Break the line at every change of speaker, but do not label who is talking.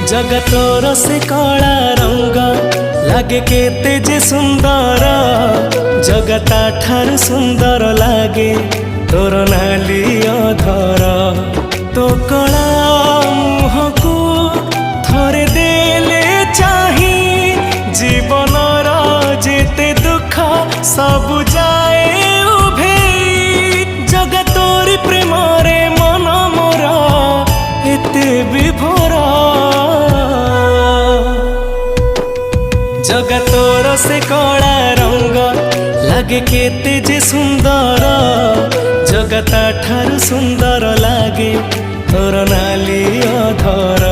जगतोर से कला रंग लागे केते जे सुंदर, जगता ठार सुंदर लागे तोर नाली अधर। तो कला मुह को थरे देले चाही, जीवनर जेते दुख सब जाए उभे। जगतोर प्रेम रे मन मोर एते विभोर, जगतोर से कला रंग लागे केते जे सुंदर, जगता ठार सुंदर लागे तोर नाली अधर।